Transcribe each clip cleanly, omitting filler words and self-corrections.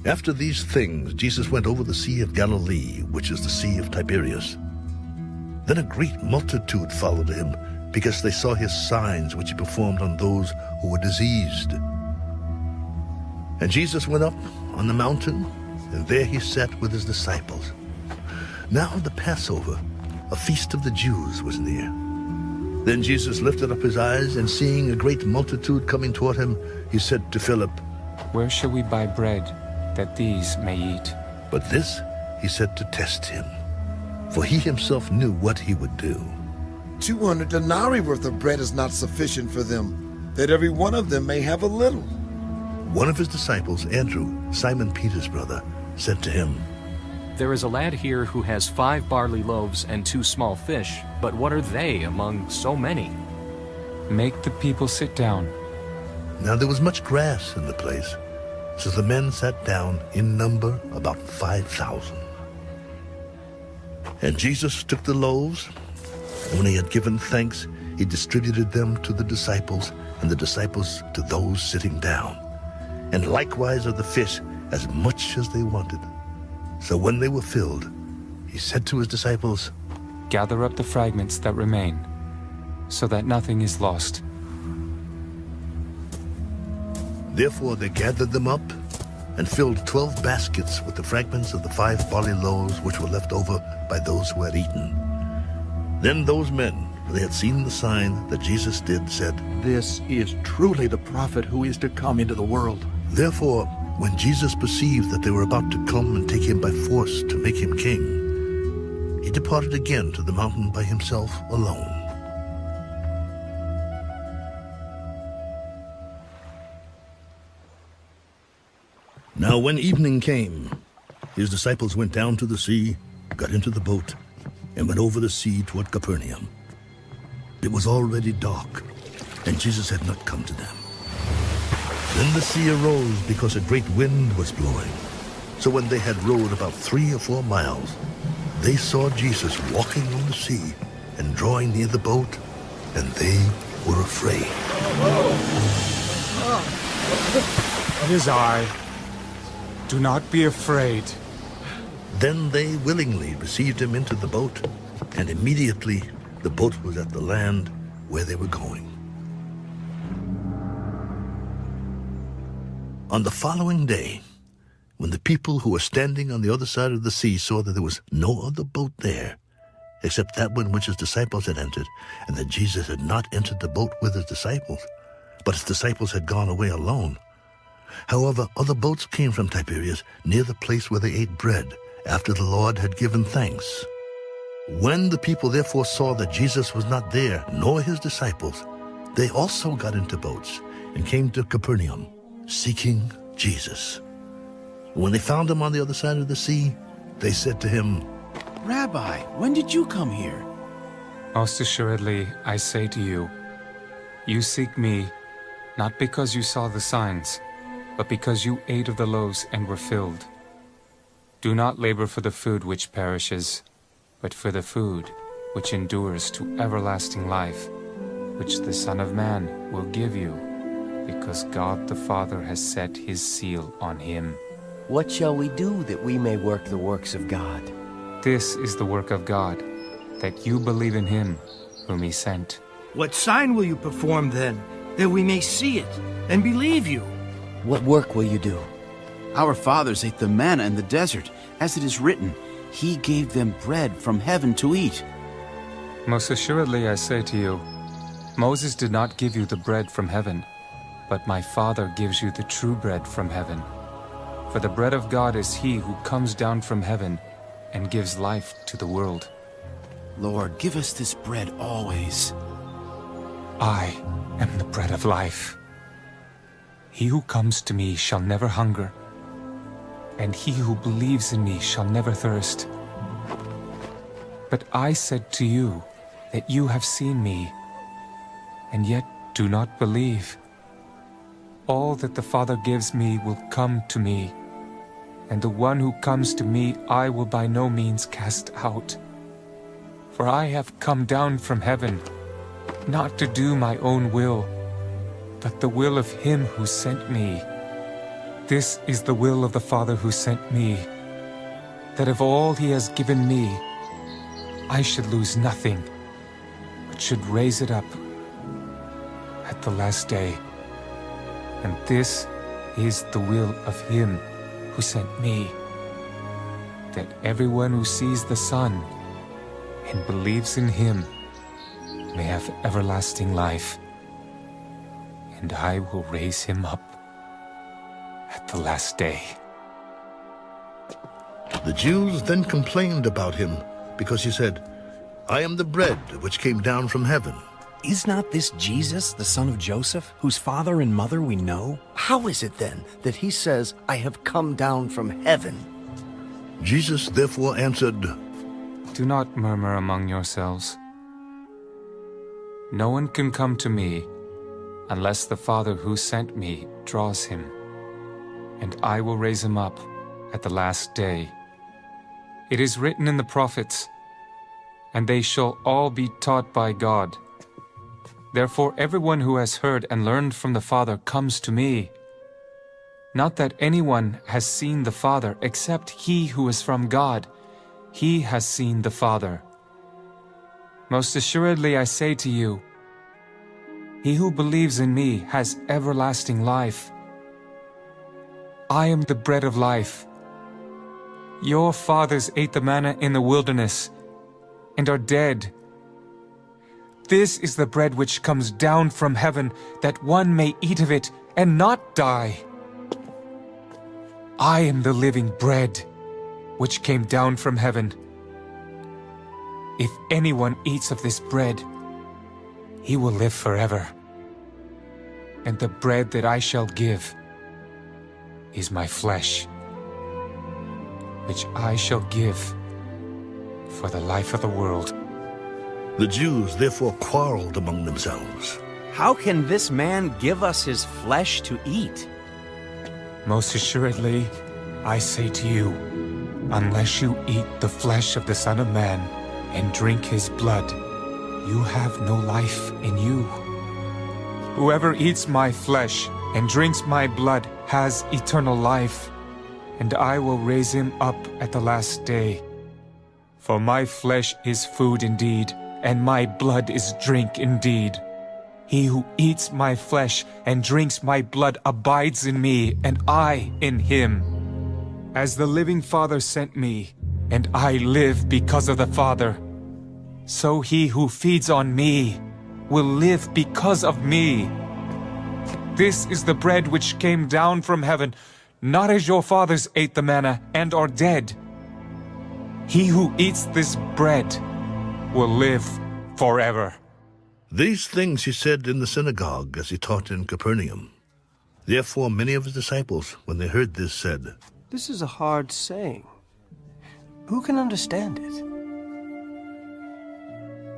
After these things, Jesus went over the Sea of Galilee, which is the Sea of Tiberias. Then a great multitude followed him, because they saw his signs which he performed on those who were diseased. And Jesus went up on the mountain, and there he sat with his disciples. Now the Passover, a feast of the Jews, was near. Then Jesus lifted up his eyes, and seeing a great multitude coming toward him, he said to Philip, "Where shall we buy bread, that these may eat?" But this he said to test him, for he himself knew what he would do. 200 denarii worth of bread is not sufficient for them, that every one of them may have a little. One of his disciples, Andrew, Simon Peter's brother, said to him, "There is a lad here who has 5 barley loaves and 2 small fish, but what are they among so many?" Make the people sit down. Now there was much grass in the place, so the men sat down in number about 5,000. And Jesus took the loaves, and when he had given thanks, he distributed them to the disciples, and the disciples to those sitting down, and likewise of the fish as much as they wanted. So when they were filled, he said to his disciples, Gather up the fragments that remain, so that nothing is lost. Therefore they gathered them up, and filled 12 baskets with the fragments of the 5 barley loaves which were left over by those who had eaten. Then those men, when they had seen the sign that Jesus did, said, "This is truly the prophet who is to come into the world." Therefore, when Jesus perceived that they were about to come and take him by force to make him king, he departed again to the mountain by himself alone. Now when evening came, his disciples went down to the sea, got into the boat, and went over the sea toward Capernaum. It was already dark, and Jesus had not come to them. Then the sea arose because a great wind was blowing. So when they had rowed about 3 or 4 miles, they saw Jesus walking on the sea and drawing near the boat, and they were afraid. It is I. Do not be afraid. Then they willingly received him into the boat, and immediately the boat was at the land where they were going. On the following day, when the people who were standing on the other side of the sea saw that there was no other boat there, except that one which his disciples had entered, and that Jesus had not entered the boat with his disciples, but his disciples had gone away alone. However, other boats came from Tiberias near the place where they ate bread, after the Lord had given thanks. When the people therefore saw that Jesus was not there, nor his disciples, they also got into boats and came to Capernaum, seeking Jesus. When they found him on the other side of the sea, they said to him, "Rabbi, when did you come here?" Most assuredly, I say to you, you seek me, not because you saw the signs, but because you ate of the loaves and were filled. Do not labor for the food which perishes, but for the food which endures to everlasting life, which the Son of Man will give you, because God the Father has set his seal on him. What shall we do that we may work the works of God? This is the work of God, that you believe in him whom he sent. What sign will you perform then, that we may see it and believe you? What work will you do? Our fathers ate the manna in the desert, as it is written, He gave them bread from heaven to eat. Most assuredly I say to you, Moses did not give you the bread from heaven, but my Father gives you the true bread from heaven. For the bread of God is he who comes down from heaven and gives life to the world. Lord, give us this bread always. I am the bread of life. He who comes to me shall never hunger, and he who believes in me shall never thirst. But I said to you that you have seen me, and yet do not believe. All that the Father gives me will come to me, and the one who comes to me I will by no means cast out. For I have come down from heaven, not to do my own will, but the will of him who sent me. This is the will of the Father who sent me, that of all he has given me, I should lose nothing, but should raise it up at the last day. And this is the will of him who sent me, that everyone who sees the Son and believes in him may have everlasting life, and I will raise him up at the last day. The Jews then complained about him because he said, I am the bread which came down from heaven. Is not this Jesus, the son of Joseph, whose father and mother we know? How is it then that he says, I have come down from heaven? Jesus therefore answered, Do not murmur among yourselves. No one can come to me unless the Father who sent me draws him, and I will raise him up at the last day. It is written in the prophets, and they shall all be taught by God. Therefore everyone who has heard and learned from the Father comes to me. Not that anyone has seen the Father except he who is from God. He has seen the Father. Most assuredly I say to you, he who believes in me has everlasting life. I am the bread of life. Your fathers ate the manna in the wilderness and are dead. This is the bread which comes down from heaven, that one may eat of it and not die. I am the living bread which came down from heaven. If anyone eats of this bread, he will live forever. And the bread that I shall give is my flesh, which I shall give for the life of the world. The Jews therefore quarreled among themselves. How can this man give us his flesh to eat? Most assuredly, I say to you, unless you eat the flesh of the Son of Man and drink his blood, you have no life in you. Whoever eats my flesh and drinks my blood has eternal life, and I will raise him up at the last day. For my flesh is food indeed, and my blood is drink indeed. He who eats my flesh and drinks my blood abides in me, and I in him. As the living Father sent me, and I live because of the Father, so he who feeds on me will live because of me. This is the bread which came down from heaven, not as your fathers ate the manna and are dead. He who eats this bread will live forever. These things he said in the synagogue as he taught in Capernaum. Therefore many of his disciples, when they heard this, said, This is a hard saying. Who can understand it?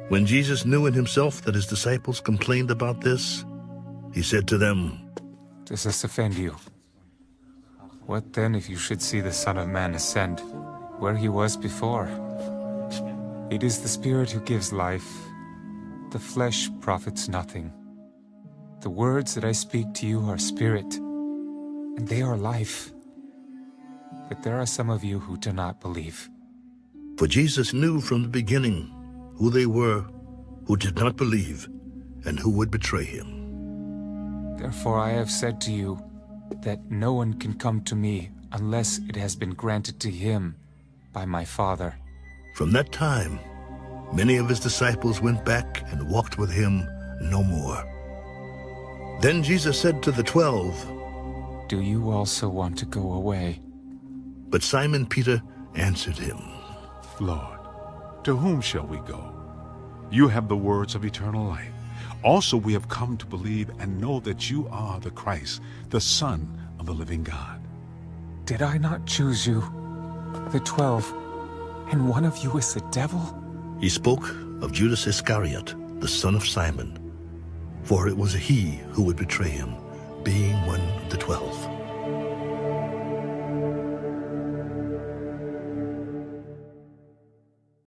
When Jesus knew in himself that his disciples complained about this, he said to them, Does this offend you? What then if you should see the Son of Man ascend where he was before? It is the Spirit who gives life. The flesh profits nothing. The words that I speak to you are spirit, and they are life. But there are some of you who do not believe. For Jesus knew from the beginning who they were who did not believe and who would betray him. Therefore I have said to you that no one can come to me unless it has been granted to him by my Father. From that time, many of his disciples went back and walked with him no more. Then Jesus said to the 12, Do you also want to go away? But Simon Peter answered him, Lord, to whom shall we go? You have the words of eternal life. Also we have come to believe and know that you are the Christ, the Son of the living God. Did I not choose you, the 12, and one of you is the devil? He spoke of Judas Iscariot, the son of Simon, for it was he who would betray him, being one of the 12.